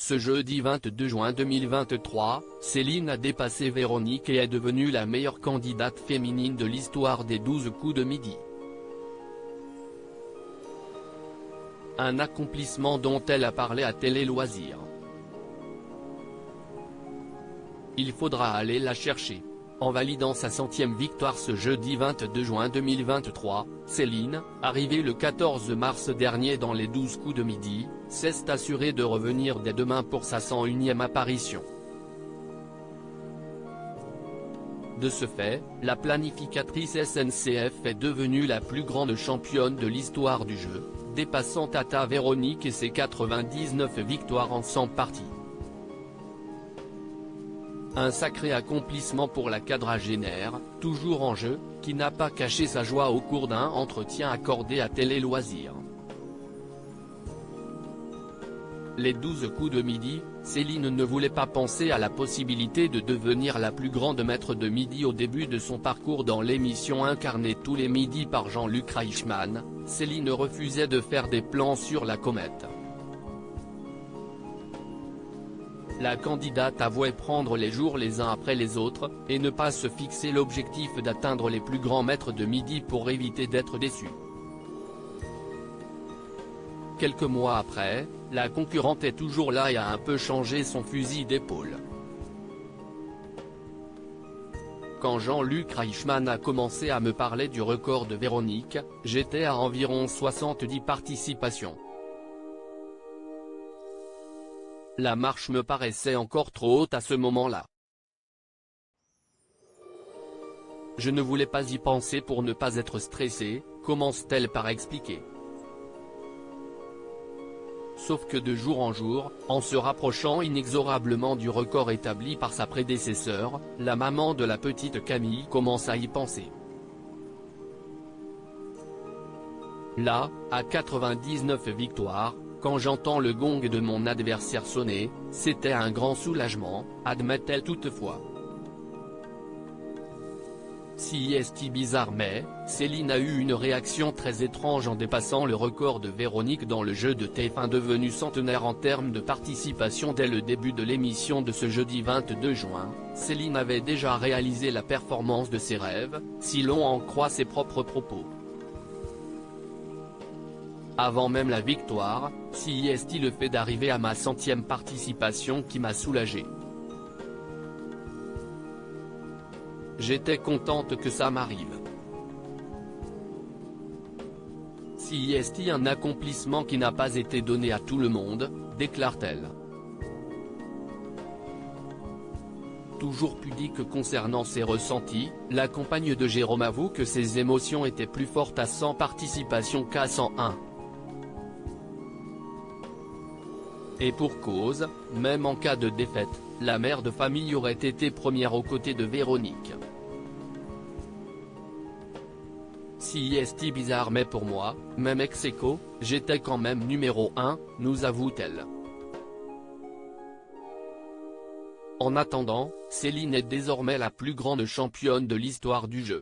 Ce jeudi 22 juin 2023, Céline a dépassé Véronique et est devenue la meilleure candidate féminine de l'histoire des 12 coups de midi. Un accomplissement dont elle a parlé à Télé Loisirs. Il faudra aller la chercher. En validant sa 100e victoire ce jeudi 22 juin 2023, Céline, arrivée le 14 mars dernier dans les 12 coups de midi, s'est assurée de revenir dès demain pour sa 101e apparition. De ce fait, la planificatrice SNCF est devenue la plus grande championne de l'histoire du jeu, dépassant Tata Véronique et ses 99 victoires en 100 parties. Un sacré accomplissement pour la quadragénaire, toujours en jeu, qui n'a pas caché sa joie au cours d'un entretien accordé à Télé Loisirs. Les 12 coups de midi, Céline ne voulait pas penser à la possibilité de devenir la plus grande maître de midi au début de son parcours dans l'émission incarnée tous les midis par Jean-Luc Reichmann. Céline refusait de faire des plans sur la comète. La candidate avouait prendre les jours les uns après les autres, et ne pas se fixer l'objectif d'atteindre les plus grands maîtres de midi pour éviter d'être déçue. Quelques mois après, la concurrente est toujours là et a un peu changé son fusil d'épaule. Quand Jean-Luc Reichmann a commencé à me parler du record de Véronique, j'étais à environ 70 participations. La marche me paraissait encore trop haute à ce moment-là. Je ne voulais pas y penser pour ne pas être stressée, commence-t-elle par expliquer. Sauf que de jour en jour, en se rapprochant inexorablement du record établi par sa prédécesseur, la maman de la petite Camille commence à y penser. Là, à 99 victoires, quand j'entends le gong de mon adversaire sonner, c'était un grand soulagement, admet-elle toutefois. Si est bizarre mais, Céline a eu une réaction très étrange en dépassant le record de Véronique dans le jeu de TF1 devenu centenaire en termes de participation dès le début de l'émission de ce jeudi 22 juin. Céline avait déjà réalisé la performance de ses rêves, si l'on en croit ses propres propos. Avant même la victoire, si est le fait d'arriver à ma 100e participation qui m'a soulagé. J'étais contente que ça m'arrive. Si est un accomplissement qui n'a pas été donné à tout le monde, déclare-t-elle. Toujours pudique concernant ses ressentis, la compagne de Jérôme avoue que ses émotions étaient plus fortes à 100 participations qu'à 101. Et pour cause, même en cas de défaite, la mère de famille aurait été première aux côtés de Véronique. Si est bizarre mais pour moi, même ex aequo, j'étais quand même numéro 1, nous avoue-t-elle. En attendant, Céline est désormais la plus grande championne de l'histoire du jeu.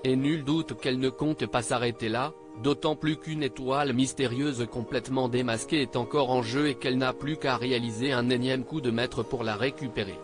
Et nul doute qu'elle ne compte pas s'arrêter là, d'autant plus qu'une étoile mystérieuse complètement démasquée est encore en jeu et qu'elle n'a plus qu'à réaliser un énième coup de maître pour la récupérer.